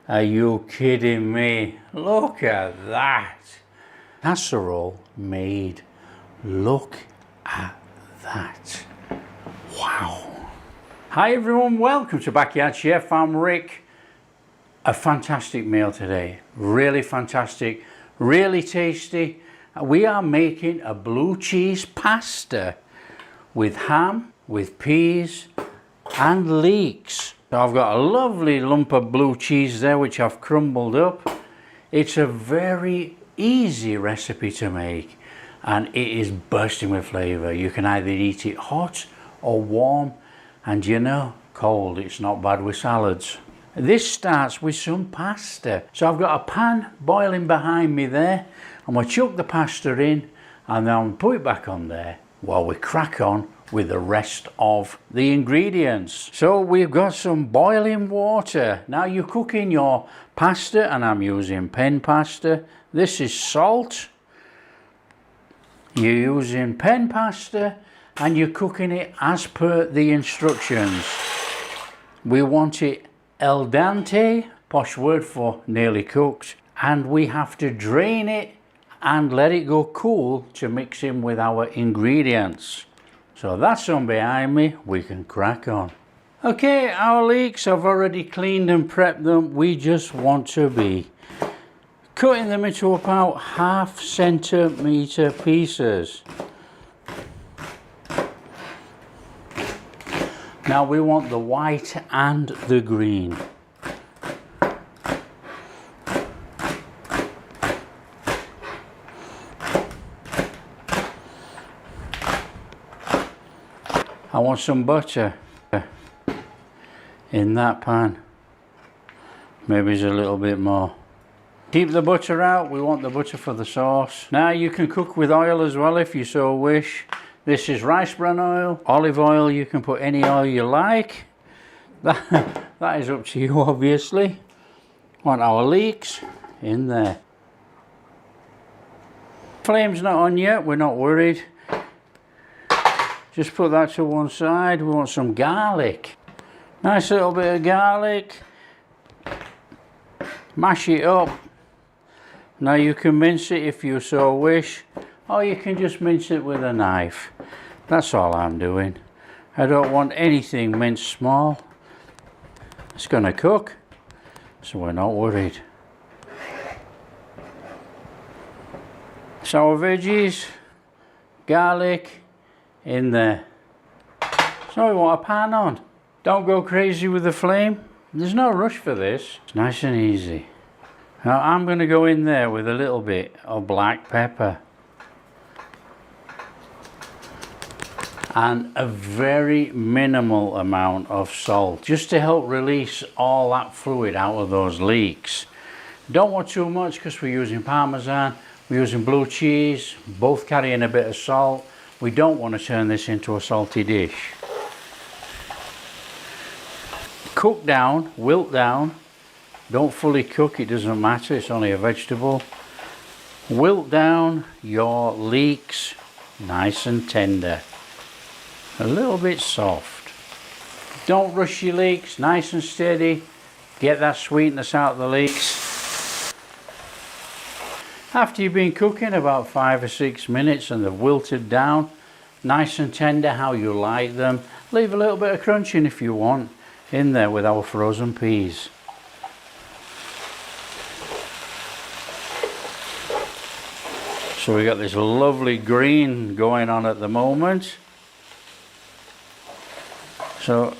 Are you kidding me? Look at that. Casserole made. Look at that. Wow. Hi everyone, welcome to Backyard Chef. I'm Rick. A fantastic meal today. Really fantastic, really tasty. We are making a blue cheese pasta with ham, with peas and leeks. So I've got a lovely lump of blue cheese there which I've crumbled up. It's a very easy recipe to make and it is bursting with flavour. You can either eat it hot or warm, and you know, cold, it's not bad with salads. This starts with some pasta. So I've got a pan boiling behind me there. I'm going to chuck the pasta in and then put it back on there while we crack on with the rest of the ingredients. So we've got some boiling water. Now you're cooking your pasta, and I'm using pen pasta. This is salt. You're using pen pasta and you're cooking it as per the instructions. We want it al dente, posh word for nearly cooked, and we have to drain it and let it go cool to mix in with our ingredients. So that's on behind me, we can crack on. Okay, our leeks, I've already cleaned and prepped them. We just want to be cutting them into about 1/2 centimetre pieces. Now we want the white and the green. I want some butter in that pan. Maybe it's a little bit more. Keep the butter out, we want the butter for the sauce. Now you can cook with oil as well if you so wish. This is rice bran oil, olive oil, you can put any oil you like. That is up to you obviously. Want our leeks in there. Flame's not on yet, we're not worried. Just put that to one side. We want some garlic. Nice little bit of garlic. Mash it up. Now you can mince it if you so wish, or you can just mince it with a knife. That's all I'm doing. I don't want anything minced small. It's gonna cook, so we're not worried. So our veggies, garlic in there. So we want a pan on. Don't go crazy with the flame. There's no rush for this. It's nice and easy. Now I'm going to go in there with a little bit of black pepper and a very minimal amount of salt, just to help release all that fluid out of those leeks. Don't want too much because we're using Parmesan, we're using blue cheese, both carrying a bit of salt. We don't want to turn this into a salty dish. Cook down, wilt down. Don't fully cook, it doesn't matter, it's only a vegetable. Wilt down your leeks nice and tender. A little bit soft. Don't rush your leeks, nice and steady. Get that sweetness out of the leeks. After you've been cooking about 5 or 6 minutes and they've wilted down, nice and tender how you like them, leave a little bit of crunch in if you want, in there with our frozen peas. So we got this lovely green going on at the moment. So,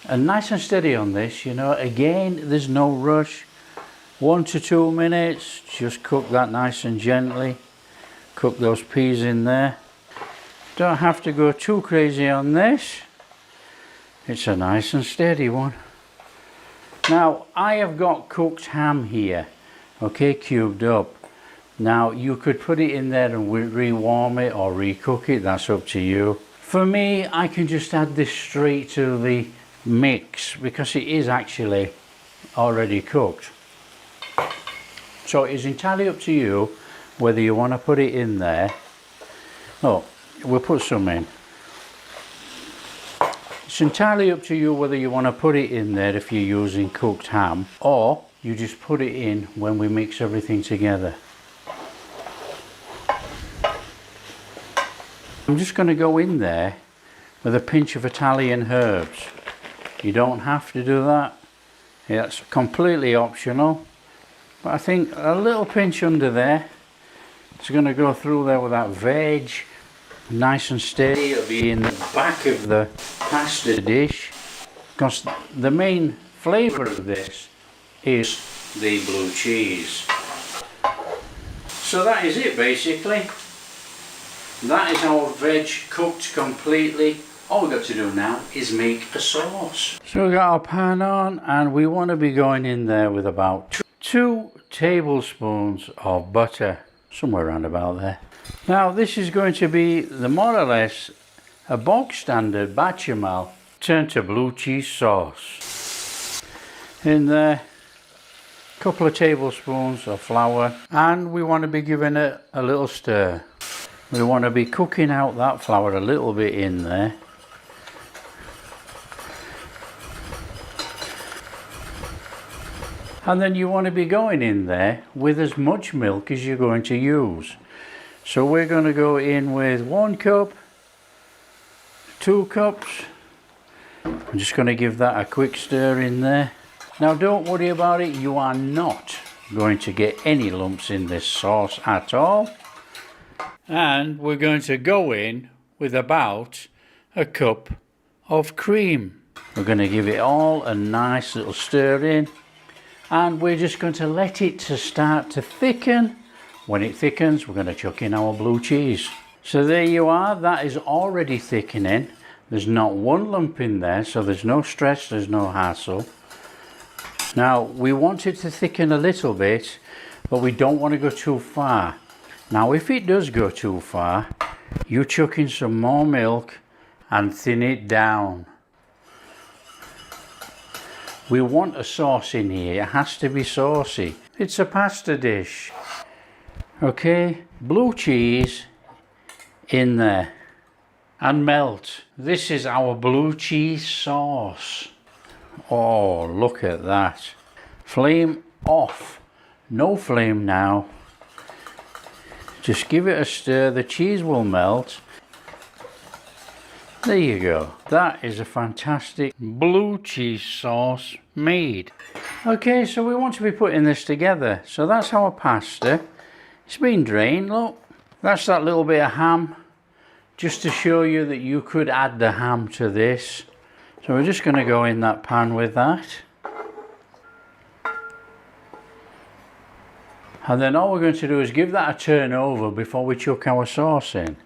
and nice and steady on this, you know, again, there's no rush. 1 to 2 minutes, just cook that nice and gently. Cook those peas in there. Don't have to go too crazy on this. It's a nice and steady one. Now, I have got cooked ham here, okay, cubed up. Now, you could put it in there and rewarm it or recook it, that's up to you. For me, I can just add this straight to the mix because it is actually already cooked. So it is entirely up to you whether you want to put it in there. Oh, we'll put some in. It's entirely up to you whether you want to put it in there if you're using cooked ham, or you just put it in when we mix everything together. I'm just going to go in there with a pinch of Italian herbs. You don't have to do that. It's completely optional. But I think a little pinch under there. It's going to go through there with that veg. Nice and steady. It'll be in the back of the pasta dish. Because the main flavour of this is the blue cheese. So that is it basically. That is our veg cooked completely. All we've got to do now is make a sauce. So we've got our pan on and we want to be going in there with about 2 tablespoons of butter. Somewhere around about there. Now this is going to be the more or less a bog standard bechamel turned to blue cheese sauce. In there, a couple of tablespoons of flour, and we want to be giving it a little stir. We want to be cooking out that flour a little bit in there. And then you want to be going in there with as much milk as you're going to use. So we're going to go in with 1 cup, 2 cups. I'm just going to give that a quick stir in there. Now don't worry about it, you are not going to get any lumps in this sauce at all. And we're going to go in with about a cup of cream. We're going to give it all a nice little stir in. And we're just going to let it to start to thicken. When it thickens, we're going to chuck in our blue cheese. So there you are, that is already thickening. There's not one lump in there, so there's no stress, there's no hassle. Now, we want it to thicken a little bit, but we don't want to go too far. Now, if it does go too far, you chuck in some more milk and thin it down. We want a sauce in here, it has to be saucy. It's a pasta dish. Okay, blue cheese in there and melt. This is our blue cheese sauce. Oh, look at that. Flame off, no flame now. Just give it a stir, the cheese will melt. There you go. That is a fantastic blue cheese sauce made. Okay, so we want to be putting this together. So that's our pasta. It's been drained, look. That's that little bit of ham. Just to show you that you could add the ham to this. So we're just going to go in that pan with that. And then all we're going to do is give that a turn over before we chuck our sauce in.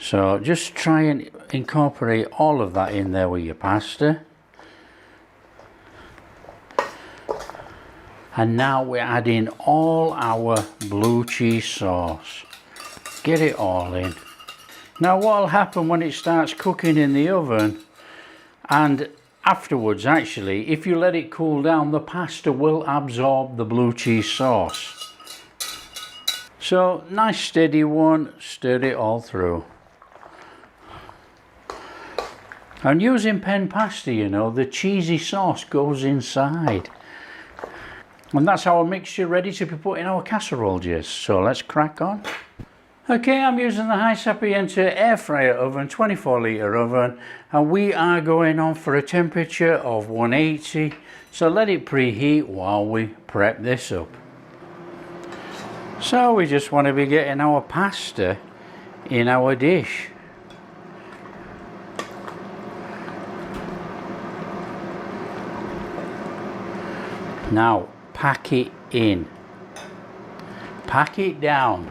So just try and incorporate all of that in there with your pasta. And now we're adding all our blue cheese sauce. Get it all in. Now what will happen when it starts cooking in the oven, and afterwards actually, if you let it cool down, the pasta will absorb the blue cheese sauce. So nice steady one, stir it all through. And using pen pasta, you know, the cheesy sauce goes inside. And that's our mixture ready to be put in our casserole dish. So let's crack on. Okay, I'm using the HYSapientia air fryer oven, 24 litre oven, and we are going on for a temperature of 180. So let it preheat while we prep this up. So we just want to be getting our pasta in our dish. Now pack it in, pack it down.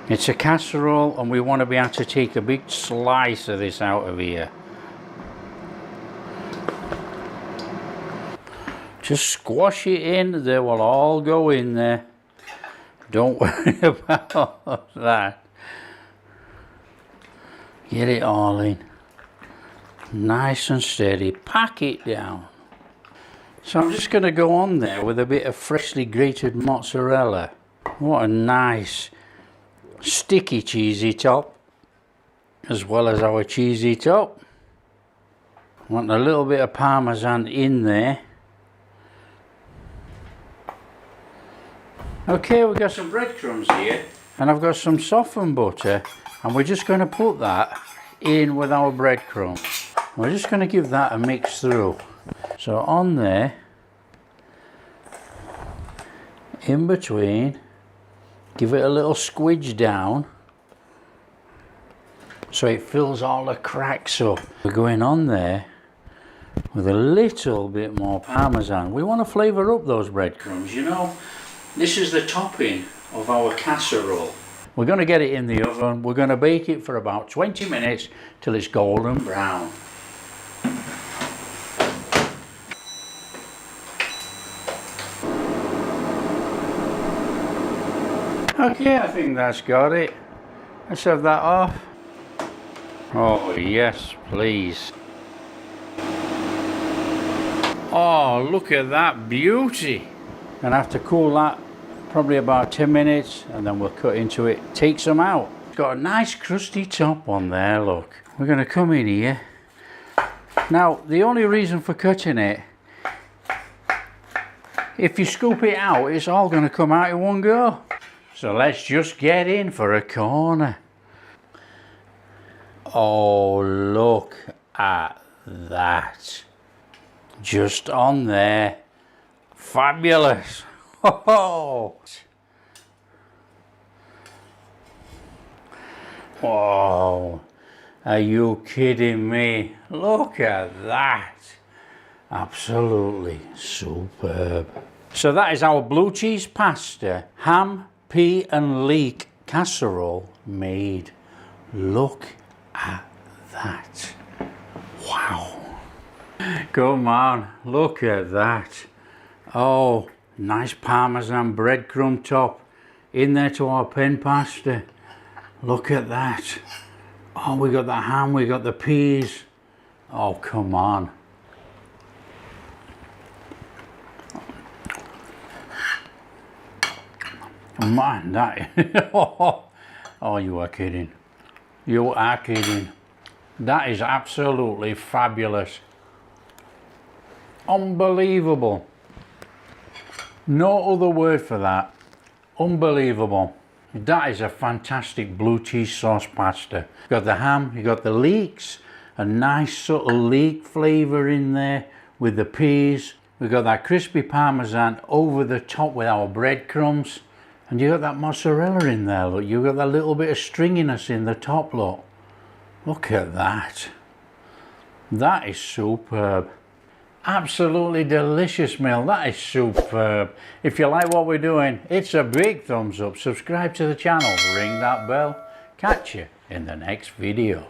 It's a casserole and we want to be able to take a big slice of this out of here. Just squash it in, they will all go in there. Don't worry about that. Get it all in. Nice and steady, pack it down. So I'm just going to go on there with a bit of freshly grated mozzarella. What a nice sticky cheesy top, as well as our cheesy top. Want a little bit of Parmesan in there. Okay, we've got some breadcrumbs here, and I've got some softened butter, and we're just going to put that in with our breadcrumbs. We're just going to give that a mix through. So on there, in between, give it a little squidge down so it fills all the cracks up. We're going on there with a little bit more Parmesan. We want to flavour up those breadcrumbs, you know. This is the topping of our casserole. We're going to get it in the oven. We're going to bake it for about 20 minutes till it's golden brown. Okay, I think that's got it. Let's have that off. Oh yes, please. Oh, look at that beauty. Gonna have to cool that probably about 10 minutes and then we'll cut into it, take some out. It's got a nice crusty top on there, look. We're gonna come in here. Now, the only reason for cutting it, if you scoop it out, it's all gonna come out in one go. So let's just get in for a corner. Oh, look at that. Just on there. Fabulous. Oh. Oh. Are you kidding me? Look at that. Absolutely superb. So that is our blue cheese pasta, ham, pea and leek casserole made. Look at that. Wow. Come on, look at that. Oh, nice Parmesan breadcrumb top in there to our pen pasta. Look at that. Oh, we got the ham, we got the peas. Oh, come on. Man, that oh, you are kidding. You are kidding. That is absolutely fabulous. Unbelievable. No other word for that. Unbelievable. That is a fantastic blue cheese sauce pasta. You got the ham, you got the leeks, a nice subtle leek flavour in there with the peas. We got that crispy Parmesan over the top with our breadcrumbs. And you got that mozzarella in there, look. You got that little bit of stringiness in the top, look. Look at that. That is superb. Absolutely delicious meal. That is superb. If you like what we're doing, it's a big thumbs up. Subscribe to the channel, ring that bell. Catch you in the next video.